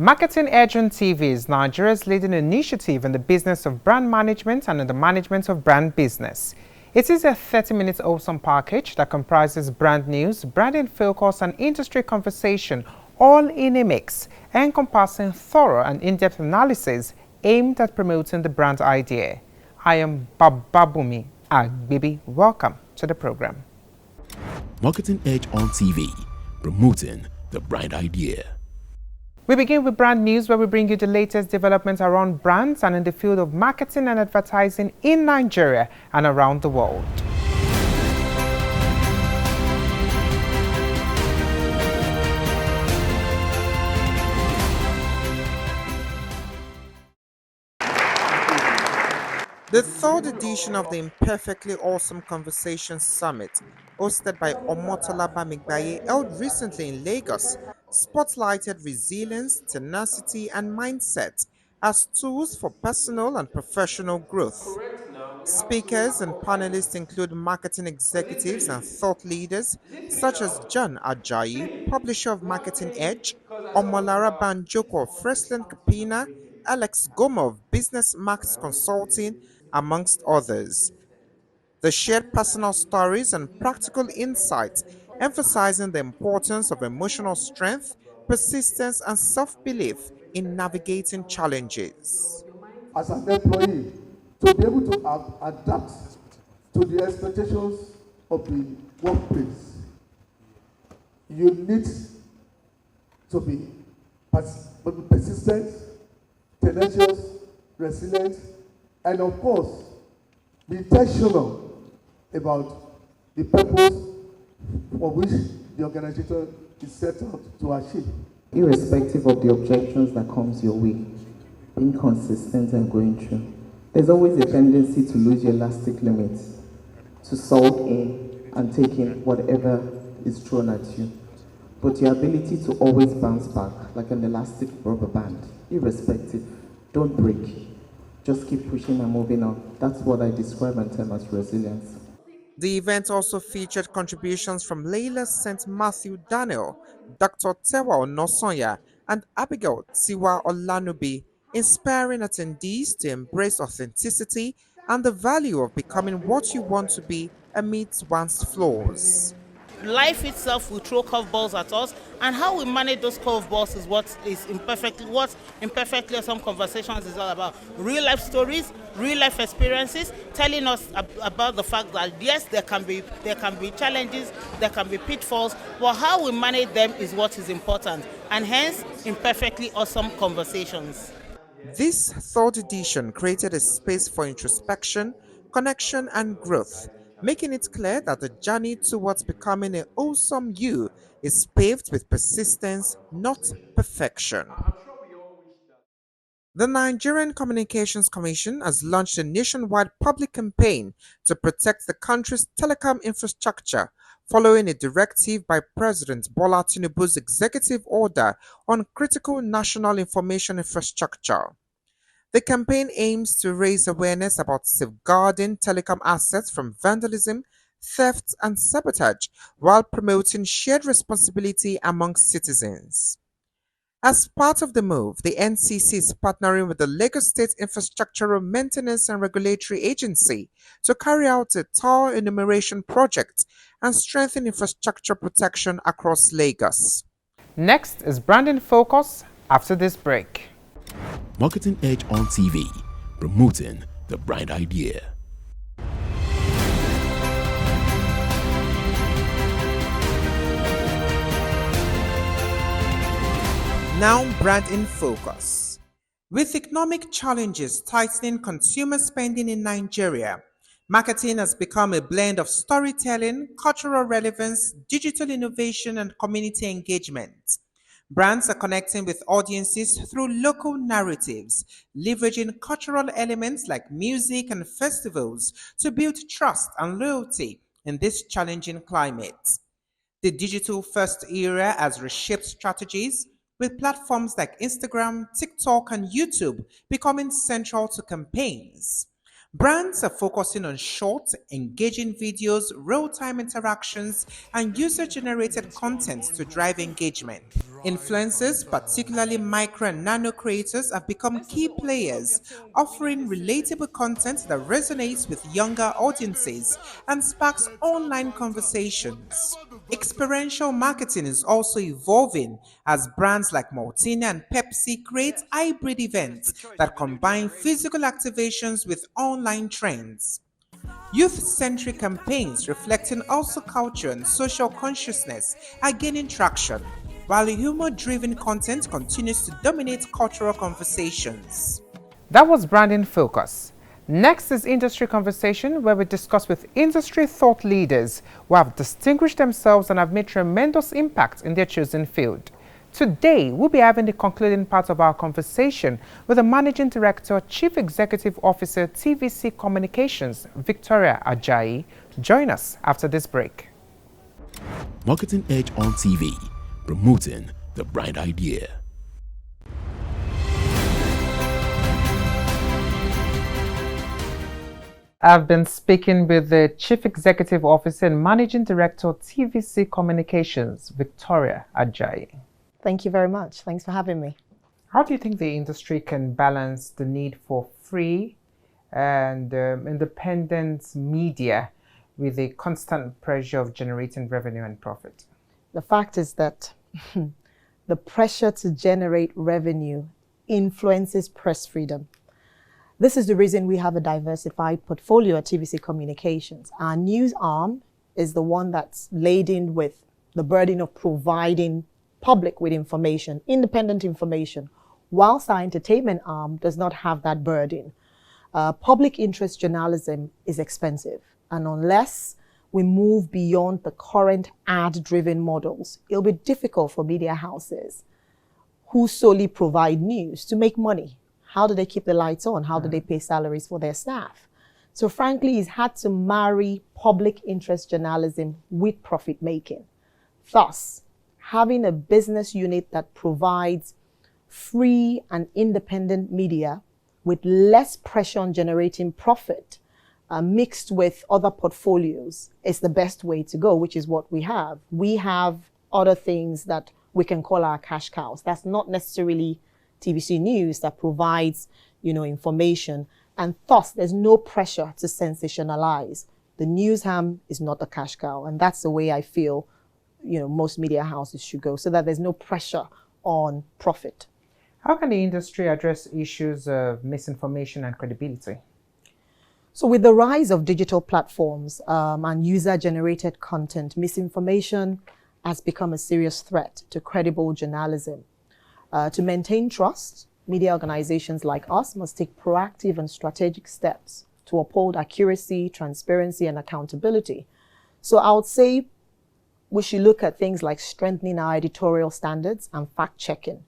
Marketing Edge on TV is Nigeria's leading initiative in the business of brand management and in the management of brand business. It is a 30-minute awesome package that comprises brand news, branding focus, and industry conversation, all in a mix, encompassing thorough and in-depth analysis aimed at promoting the brand idea. I am Bababumi Agbibi. Welcome to the program. Marketing Edge on TV, promoting the brand idea. We begin with brand news, where we bring you the latest developments around brands and in the field of marketing and advertising in Nigeria and around the world. The third edition of the Imperfectly Awesome Conversations Summit, hosted by Omotola Bamigbaye, held recently in Lagos, spotlighted resilience, tenacity, and mindset as tools for personal and professional growth. Speakers and panelists include marketing executives and thought leaders such as Abiola Ajayi, publisher of Marketing Edge, Omolara Banjoko of Fresland Kapina, Alex Gomo of Business Max Consulting, amongst others. They shared personal stories and practical insights, emphasizing the importance of emotional strength, persistence, and self-belief in navigating challenges. As an employee, to be able to adapt to the expectations of the workplace, you need to be persistent, tenacious, resilient, and of course, be intentional about the purpose for which the organization is set out to achieve. Irrespective of the objections that comes your way, being consistent and going through. There's always a tendency to lose your elastic limits, to sulk in and take in whatever is thrown at you. But your ability to always bounce back like an elastic rubber band, irrespective, don't break. Just keep pushing and moving on. That's what I describe and term as resilience. The event also featured contributions from Leila St. Matthew Daniel, Dr. Tewa Onosonya, and Abigail Tiwa Olanubi, inspiring attendees to embrace authenticity and the value of becoming what you want to be amidst one's flaws. Life itself will throw curveballs at us, and how we manage those curveballs is what Imperfectly Awesome Conversations is all about. Real life stories, real life experiences, telling us about the fact that yes, there can be challenges, there can be pitfalls, but how we manage them is what is important, and hence Imperfectly Awesome Conversations. This third edition created a space for introspection, connection, and growth, making it clear that the journey towards becoming an awesome you is paved with persistence, not perfection. The Nigerian Communications Commission has launched a nationwide public campaign to protect the country's telecom infrastructure, following a directive by President Bola Tinubu's executive order on critical national information infrastructure. The campaign aims to raise awareness about safeguarding telecom assets from vandalism, theft, and sabotage, while promoting shared responsibility amongst citizens. As part of the move, the NCC is partnering with the Lagos State Infrastructural Maintenance and Regulatory Agency to carry out a tower enumeration project and strengthen infrastructure protection across Lagos. Next is Branding Focus after this break. Marketing Edge on TV, promoting the brand idea. Now, branding focus. With economic challenges tightening consumer spending in Nigeria, marketing has become a blend of storytelling, cultural relevance, digital innovation, and community engagement. Brands are connecting with audiences through local narratives, leveraging cultural elements like music and festivals to build trust and loyalty in this challenging climate. The digital-first era has reshaped strategies, with platforms like Instagram, TikTok, and YouTube becoming central to campaigns. Brands are focusing on short, engaging videos, real-time interactions, and user-generated content to drive engagement. Influencers, particularly micro and nano creators, have become key players, offering relatable content that resonates with younger audiences and sparks online conversations. Experiential marketing is also evolving as brands like Maltina and Pepsi create hybrid events that combine physical activations with online trends. Youth-centric campaigns reflecting also culture and social consciousness are gaining traction, while humor-driven content continues to dominate cultural conversations. That was Branding Focus. Next is Industry Conversation, where we discuss with industry thought leaders who have distinguished themselves and have made tremendous impact in their chosen field. Today, we'll be having the concluding part of our conversation with the Managing Director, Chief Executive Officer, TVC Communications, Victoria Ajayi. Join us after this break. Marketing Edge on TV, promoting the bright idea. I've been speaking with the Chief Executive Officer and Managing Director, TVC Communications, Victoria Ajayi. Thank you very much. Thanks for having me. How do you think the industry can balance the need for free and independent media with the constant pressure of generating revenue and profit? The fact is that the pressure to generate revenue influences press freedom. This is the reason we have a diversified portfolio at TVC Communications. Our news arm is the one that's laden with the burden of providing public with information, independent information, whilst our entertainment arm does not have that burden. Public interest journalism is expensive, and unless we move beyond the current ad-driven models, it'll be difficult for media houses who solely provide news to make money. How do they keep the lights on? How do they pay salaries for their staff? So frankly, he's had to marry public interest journalism with profit making. Thus, having a business unit that provides free and independent media with less pressure on generating profit mixed with other portfolios is the best way to go, which is what we have. We have other things that we can call our cash cows. That's not necessarily TVC News that provides, information, and thus there's no pressure to sensationalize. The news ham is not a cash cow, and that's the way I feel most media houses should go, so that there's no pressure on profit. How can the industry address issues of misinformation and credibility? So with the rise of digital platforms and user-generated content, misinformation has become a serious threat to credible journalism. To maintain trust, media organizations like us must take proactive and strategic steps to uphold accuracy, transparency, and accountability. So I would say we should look at things like strengthening our editorial standards and fact-checking.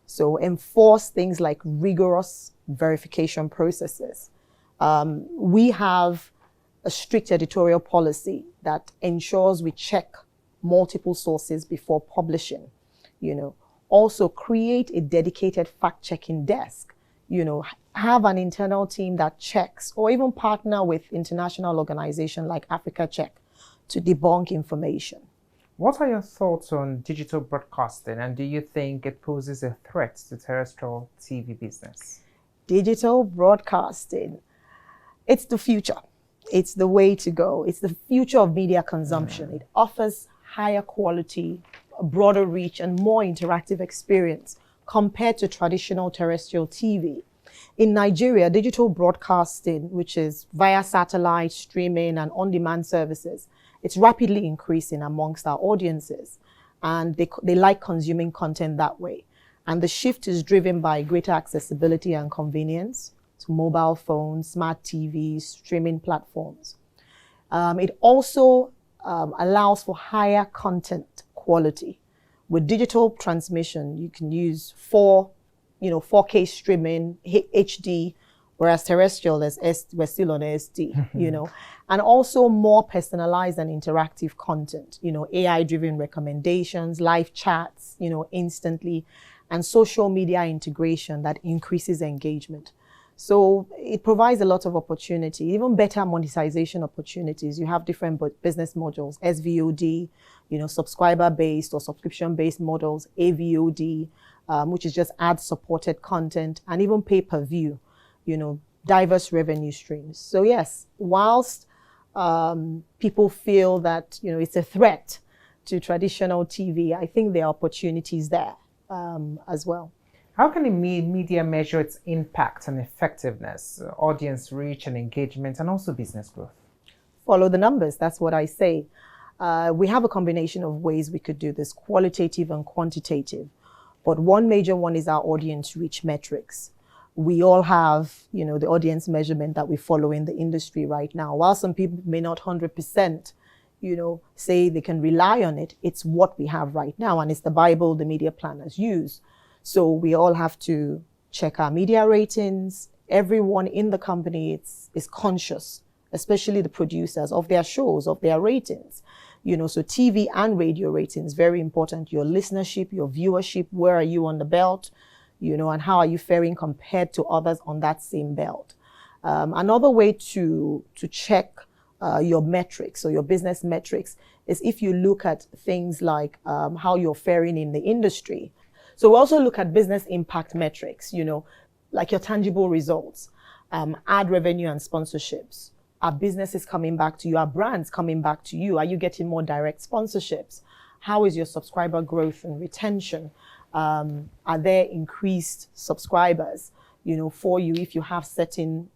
So enforce things like rigorous verification processes. We have a strict editorial policy that ensures we check multiple sources before publishing. Also create a dedicated fact-checking desk. Have an internal team that checks, or even partner with international organizations like Africa Check to debunk information. What are your thoughts on digital broadcasting, and do you think it poses a threat to terrestrial TV business? Digital broadcasting, it's the future. It's the way to go. It's the future of media consumption. It offers higher quality, a broader reach, and more interactive experience compared to traditional terrestrial TV. In Nigeria, digital broadcasting, which is via satellite, streaming, and on-demand services, it's rapidly increasing amongst our audiences, and they like consuming content that way. And the shift is driven by greater accessibility and convenience to mobile phones, smart TVs, streaming platforms. It also allows for higher content quality. With digital transmission, you can use 4K streaming, HD, whereas terrestrial, we're still on SD, and also more personalized and interactive content, AI-driven recommendations, live chats, instantly, and social media integration that increases engagement. So it provides a lot of opportunity, even better monetization opportunities. You have different business models, SVOD, subscriber-based or subscription-based models, AVOD, which is just ad-supported content, and even pay-per-view, diverse revenue streams. So yes, whilst people feel that, it's a threat to traditional TV, I think there are opportunities there as well. How can a media measure its impact and effectiveness, audience reach and engagement, and also business growth? Follow the numbers. That's what I say. We have a combination of ways we could do this, qualitative and quantitative. But one major one is our audience reach metrics. We all have, the audience measurement that we follow in the industry right now. While some people may not 100%, say they can rely on it, it's what we have right now. And it's the Bible the media planners use. So we all have to check our media ratings. Everyone in the company is conscious, especially the producers, of their shows, of their ratings. So TV and radio ratings, very important. Your listenership, your viewership, where are you on the belt, and how are you faring compared to others on that same belt. Another way to check your metrics or your business metrics is if you look at things like how you're faring in the industry. So we also look at business impact metrics, like your tangible results, ad revenue and sponsorships. Are businesses coming back to you? Are brands coming back to you? Are you getting more direct sponsorships? How is your subscriber growth and retention? Are there increased subscribers, for you if you have certain,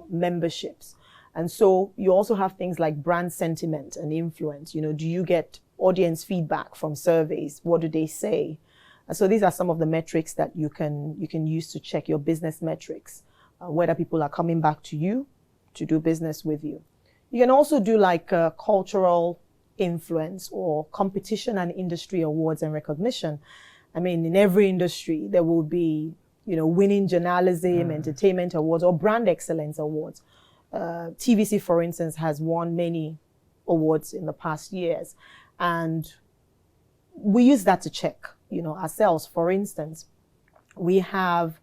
memberships? And so you also have things like brand sentiment and influence. Do you get audience feedback from surveys? What do they say? And so these are some of the metrics that you can use to check your business metrics, whether people are coming back to you to do business with you. You can also do like cultural influence or competition and industry awards and recognition. I mean, in every industry, there will be, winning journalism, entertainment awards, or brand excellence awards. TVC, for instance, has won many awards in the past years. And we use that to check, ourselves. For instance, we have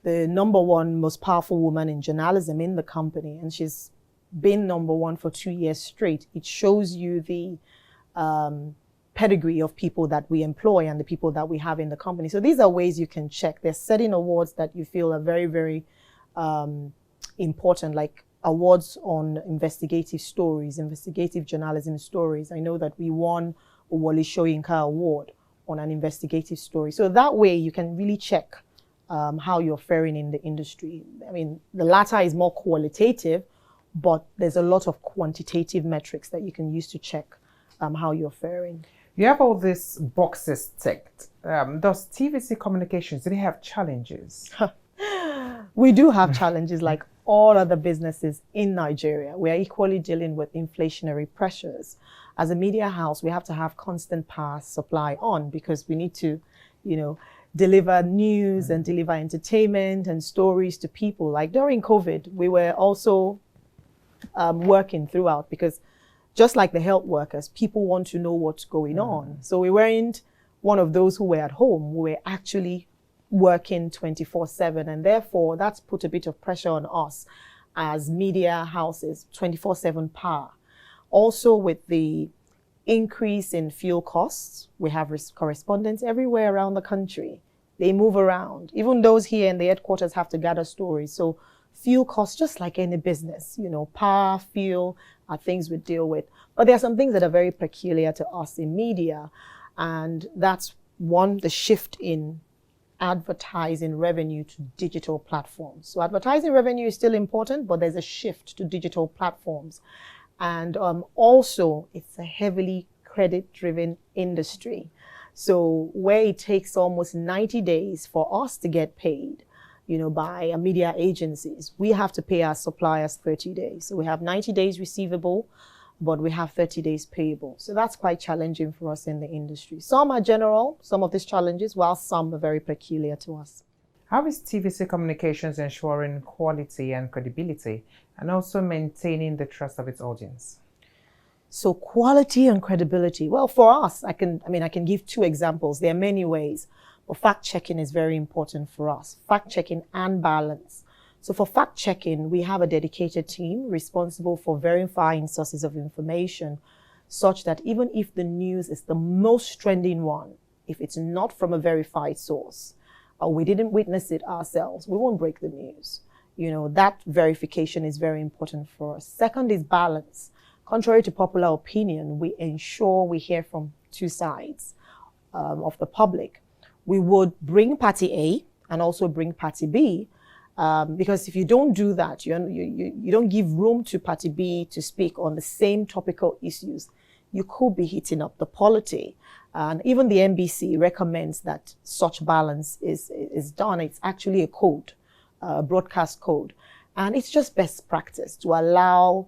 the #1 most powerful woman in journalism in the company, and she's been #1 for 2 years straight. It shows you the pedigree of people that we employ and the people that we have in the company. So these are ways you can check. There's certain awards that you feel are very, very important, like awards on investigative stories, investigative journalism stories. I know that we won a Wole Soyinka Award on an investigative story. So that way you can really check how you're faring in the industry. I mean, the latter is more qualitative, but there's a lot of quantitative metrics that you can use to check how you're faring. You have all these boxes ticked. Does TVC Communications, do they have challenges? We do have challenges like all other businesses in Nigeria. We are equally dealing with inflationary pressures. As a media house, we have to have constant power supply on because we need to, deliver news and deliver entertainment and stories to people. Like during COVID, we were also working throughout because just like the health workers, people want to know what's going on. So we weren't one of those who were at home. We were actually working 24/7, and therefore that's put a bit of pressure on us as media houses, 24/7 power. Also with the increase in fuel costs, we have correspondents everywhere around the country. They move around. Even those here in the headquarters have to gather stories. So fuel costs, just like any business, power, fuel are things we deal with. But there are some things that are very peculiar to us in media. And that's one, the shift in advertising revenue to digital platforms. So advertising revenue is still important, but there's a shift to digital platforms. And also, it's a heavily credit-driven industry. So where it takes almost 90 days for us to get paid, by media agencies, we have to pay our suppliers 30 days. So we have 90 days receivable, but we have 30 days payable. So that's quite challenging for us in the industry. Some are general, some of these challenges, while some are very peculiar to us. How is TVC Communications ensuring quality and credibility and also maintaining the trust of its audience? So quality and credibility. Well, for us, I can give 2 examples. There are many ways, but fact checking is very important for us. Fact checking and balance. So for fact checking, we have a dedicated team responsible for verifying sources of information such that even if the news is the most trending one, if it's not from a verified source, or we didn't witness it ourselves, we won't break the news. You know, that verification is very important for us. Second is balance. Contrary to popular opinion, we ensure we hear from two sides of the public. We would bring party A and also bring party B, because if you don't do that, you don't give room to party B to speak on the same topical issues, you could be heating up the polity. And even the NBC recommends that such balance is done. It's actually a code, broadcast code. And it's just best practice to allow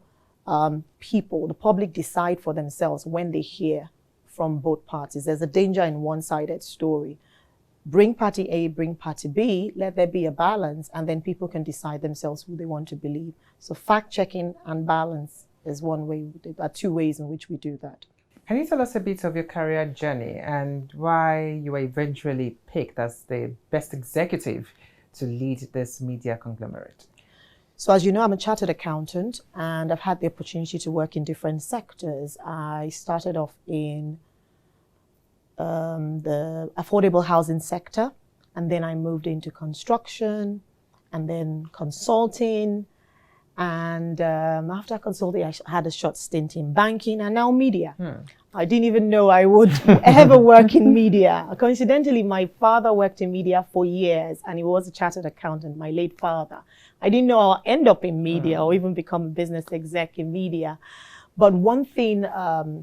people, the public, decide for themselves when they hear from both parties. There's a danger in one-sided story. Bring party A, bring party B, let there be a balance, and then people can decide themselves who they want to believe. So fact-checking and balance is one way, there are two ways in which we do that. Can you tell us a bit of your career journey and why you were eventually picked as the best executive to lead this media conglomerate? So as you know, I'm a chartered accountant and I've had the opportunity to work in different sectors. I started off in the affordable housing sector, and then I moved into construction and then consulting. And after consulting, I had a short stint in banking and now media. I didn't even know I would ever work in media. Coincidentally, my father worked in media for years and he was a chartered accountant, my late father. I didn't know I'll end up in media or even become a business exec in media. But one thing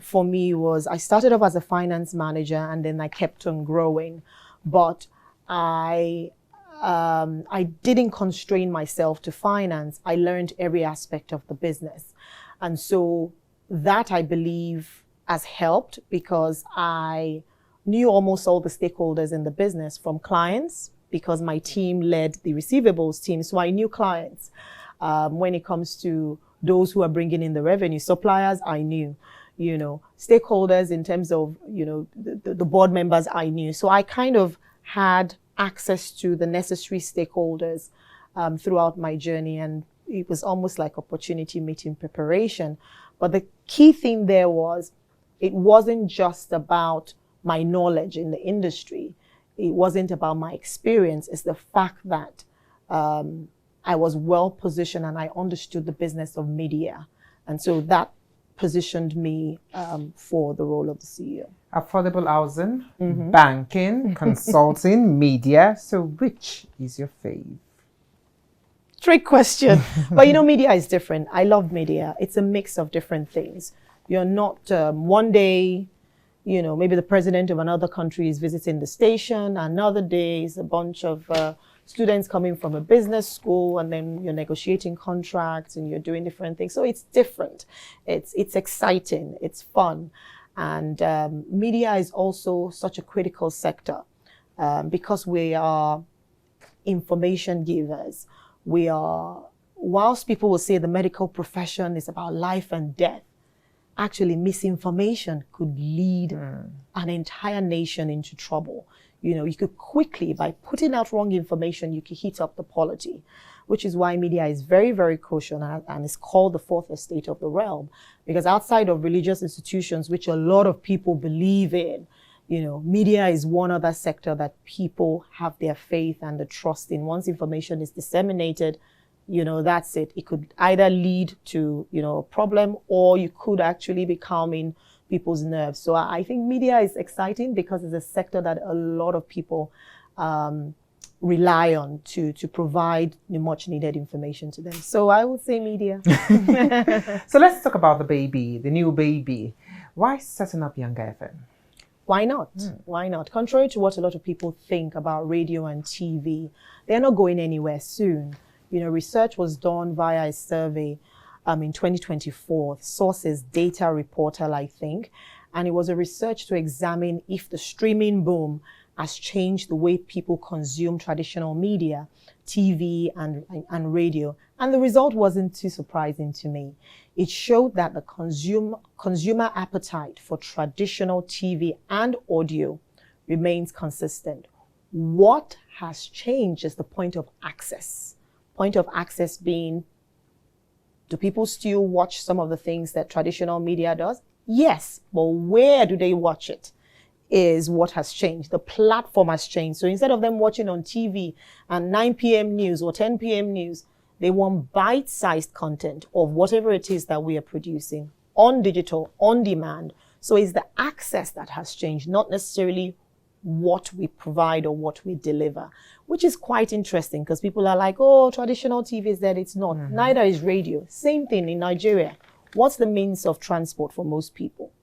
for me was I started off as a finance manager and then I kept on growing. But I didn't constrain myself to finance. I learned every aspect of the business. And so that, I believe, has helped because I knew almost all the stakeholders in the business, from clients, because my team led the receivables team. So I knew clients when it comes to those who are bringing in the revenue. Suppliers, I knew, stakeholders in terms of, the board members, I knew. So I kind of had access to the necessary stakeholders throughout my journey. And it was almost like opportunity meeting preparation. But the key thing there was, it wasn't just about my knowledge in the industry. It wasn't about my experience. It's the fact that I was well positioned and I understood the business of media. And so that positioned me for the role of the CEO. Affordable housing, banking, consulting, media. So which is your fave? Trick question. But media is different. I love media. It's a mix of different things. You're not one day, maybe the president of another country is visiting the station. Another day is a bunch of students coming from a business school, and then you're negotiating contracts and you're doing different things. So it's different. It's exciting. It's fun. And media is also such a critical sector because we are information givers. We are, whilst people will say the medical profession is about life and death, actually misinformation could lead an entire nation into trouble. You could quickly, by putting out wrong information, you could heat up the polity, which is why media is very, very crucial and is called the fourth estate of the realm. Because outside of religious institutions, which a lot of people believe in, media is one other sector that people have their faith and the trust in. Once information is disseminated, that's it. It could either lead to, a problem, or you could actually be calming people's nerves. So I think media is exciting because it's a sector that a lot of people rely on to provide the much needed information to them. So I would say media. So let's talk about the new baby. Why setting up Younger FM? Why not? Why not? Contrary to what a lot of people think about radio and TV, they're not going anywhere soon. Research was done via a survey in 2024, sources Data Reporter, I think, and it was a research to examine if the streaming boom has changed the way people consume traditional media, TV and radio. And the result wasn't too surprising to me. It showed that the consumer appetite for traditional TV and audio remains consistent. What has changed is the point of access. Point of access being, do people still watch some of the things that traditional media does? Yes, but where do they watch it is what has changed. The platform has changed. So instead of them watching on TV and 9 p.m. news or 10 p.m. news, they want bite-sized content of whatever it is that we are producing on digital, on demand. So it's the access that has changed, not necessarily what we provide or what we deliver, which is quite interesting because people are like, oh, traditional TV is dead. It's not. Neither is radio. Same thing in Nigeria. What's the means of transport for most people?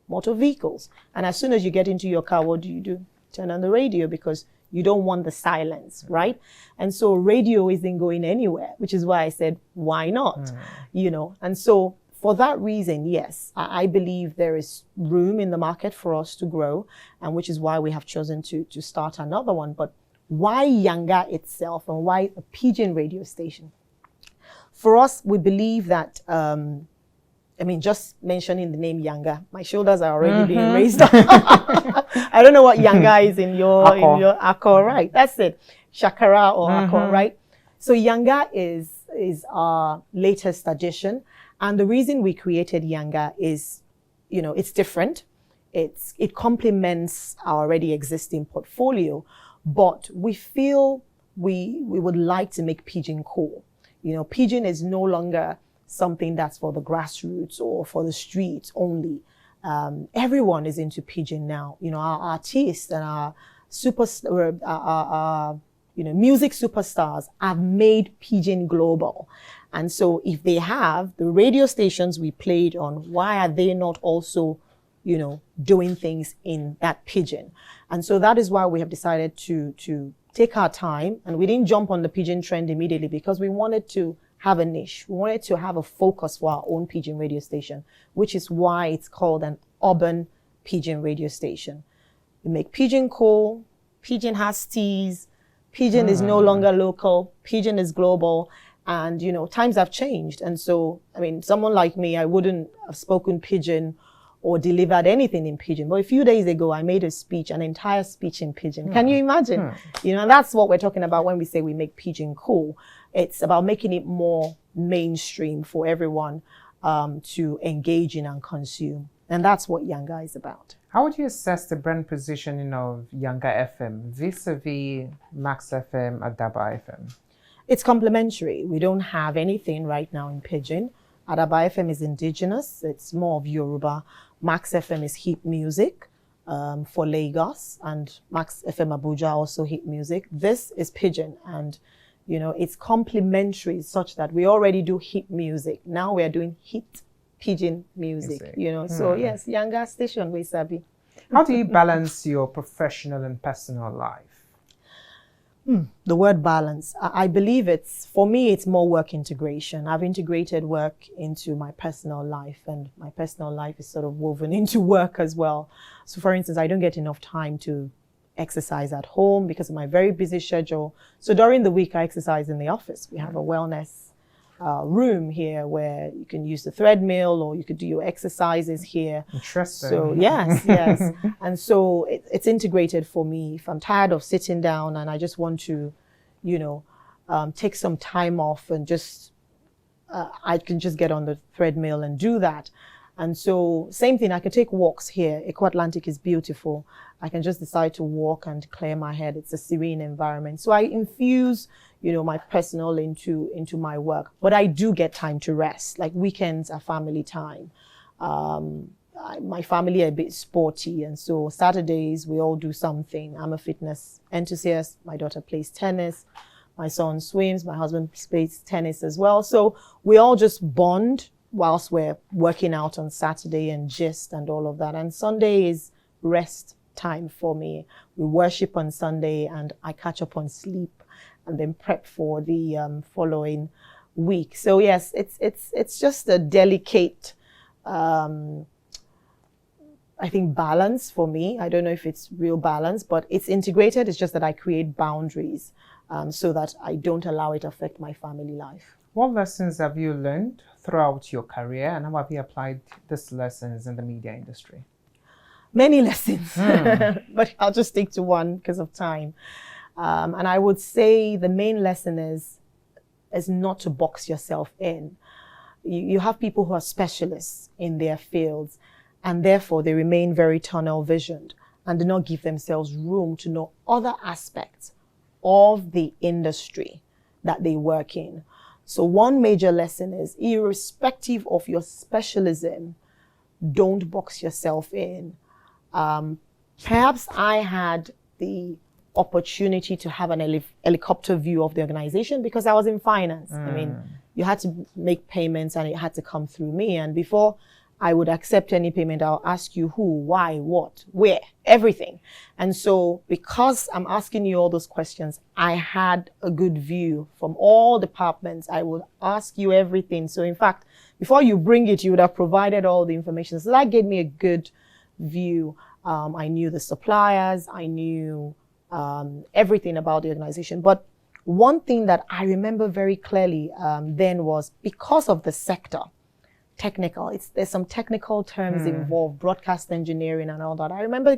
Motor vehicles. And as soon as you get into your car, what do? Turn on the radio because you don't want the silence, right? And so radio isn't going anywhere, which is why I said, why not? You know, and so for that reason, yes, I believe there is room in the market for us to grow, and which is why we have chosen to start another one. But why Yanga itself and why a pigeon radio station? For us, we believe that, just mentioning the name Yanga, my shoulders are already being raised up. I don't know what Yanga is in your Akko, right? That's it. Shakara or Akko, right? So Yanga is our latest addition. And the reason we created Yanga is, it's different. It complements our already existing portfolio, but we feel we would like to make Pidgin cool. Pidgin is no longer something that's for the grassroots or for the streets only. Everyone is into Pidgin now. Our artists and our music superstars have made Pidgin global. And so if they have the radio stations we played on, why are they not also, doing things in that Pidgin? And so that is why we have decided to take our time, and we didn't jump on the Pidgin trend immediately because we wanted to have a niche. We wanted to have a focus for our own Pidgin radio station, which is why it's called an urban Pidgin radio station. We make Pidgin cool. Pidgin has teas. Pidgin is no longer local. Pidgin is global. And, times have changed. And so, someone like me, I wouldn't have spoken Pidgin or delivered anything in Pidgin. But a few days ago, I made an entire speech in Pidgin. Can you imagine? And that's what we're talking about when we say we make Pidgin cool. It's about making it more mainstream for everyone to engage in and consume. And that's what Yanga is about. How would you assess the brand positioning of Yanga FM vis-a-vis Max FM, Adaba FM? It's complementary. We don't have anything right now in Pidgin. Adaba FM is indigenous. It's more of Yoruba. Max FM is hip music for Lagos, and Max FM Abuja also hip music. This is Pidgin, and it's complementary such that we already do hip music. Now we are doing hit Pidgin music. So yes, Yanga station we sabi. How do you balance your professional and personal life? The word balance. I believe for me, it's more work integration. I've integrated work into my personal life, and my personal life is sort of woven into work as well. So for instance, I don't get enough time to exercise at home because of my very busy schedule. So during the week, I exercise in the office. We have a wellness room here where you can use the treadmill or you could do your exercises here. Interesting. So yes. And so it's integrated for me. If I'm tired of sitting down and I just want to, take some time off and just, I can just get on the treadmill and do that. And so same thing, I can take walks here. Eco Atlantic is beautiful. I can just decide to walk and clear my head. It's a serene environment. So I infuse, my personal into my work. But I do get time to rest. Like weekends are family time. My family are a bit sporty. And so Saturdays, we all do something. I'm a fitness enthusiast. My daughter plays tennis. My son swims. My husband plays tennis as well. So we all just bond whilst we're working out on Saturday and gist and all of that. And Sunday is rest time for me. We worship on Sunday and I catch up on sleep and then prep for the following week. So yes, it's just a delicate, I think, balance for me. I don't know if it's real balance, but it's integrated. It's just that I create boundaries so that I don't allow it to affect my family life. What lessons have you learned throughout your career, and how have you applied these lessons in the media industry? Many lessons, but I'll just stick to one because of time. And I would say the main lesson is is not to box yourself in. You have people who are specialists in their fields, and therefore they remain very tunnel visioned and do not give themselves room to know other aspects of the industry that they work in. So one major lesson is, irrespective of your specialism, don't box yourself in. Perhaps I had the opportunity to have an helicopter view of the organization because I was in finance. I mean, you had to make payments and it had to come through me. And before I would accept any payment, I'll ask you who, why, what, where, everything. And so because I'm asking you all those questions, I had a good view from all departments. I would ask you everything. So in fact, before you bring it, you would have provided all the information. So that gave me a good view. I knew the suppliers, I knew everything about the organization. But one thing that I remember very clearly then was, because of the sector, technical, there's some technical terms involved, broadcast engineering and all that. I remember,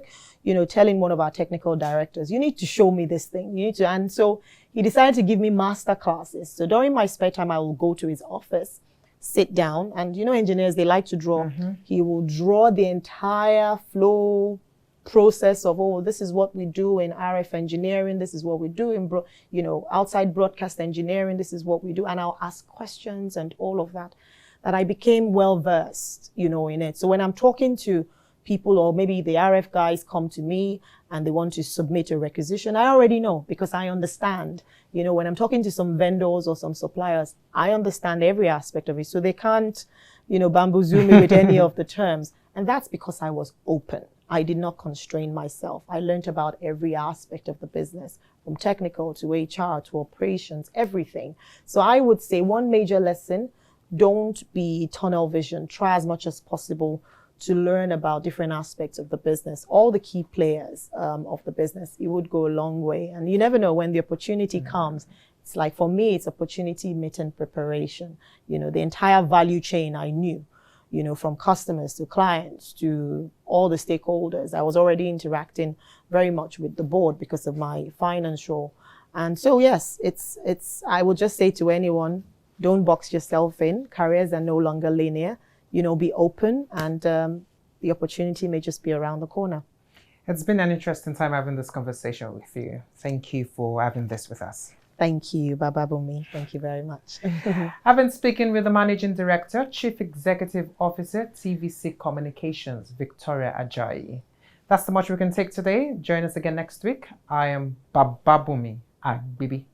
telling one of our technical directors, you need to show me this thing. You need to, and so he decided to give me master classes. So during my spare time, I will go to his office, sit down, and engineers, they like to draw. He will draw the entire flow process of, this is what we do in RF engineering, this is what we do in outside broadcast engineering, this is what we do, and I'll ask questions and all of that I became well versed in it. So when I'm talking to people, or maybe the RF guys come to me and they want to submit a requisition, I already know, because I understand. When I'm talking to some vendors or some suppliers, I understand every aspect of it, so they can't bamboozle me with any of the terms. And that's because I was open. I did not constrain myself. I learned about every aspect of the business, from technical to HR to operations, everything. So I would say one major lesson: don't be tunnel vision. Try as much as possible to learn about different aspects of the business, all the key players of the business. It would go a long way. And you never know when the opportunity comes. It's like, for me, it's opportunity meeting preparation. The entire value chain I knew. From customers to clients to all the stakeholders. I was already interacting very much with the board because of my finance role. And so, yes, I would just say to anyone, don't box yourself in. Careers are no longer linear. Be open, and the opportunity may just be around the corner. It's been an interesting time having this conversation with you. Thank you for having this with us. Thank you, Baba Bumi. Thank you very much. I've been speaking with the Managing Director, Chief Executive Officer, TVC Communications, Victoria Ajayi. That's the much we can take today. Join us again next week. I am Baba Bumi Agbibi.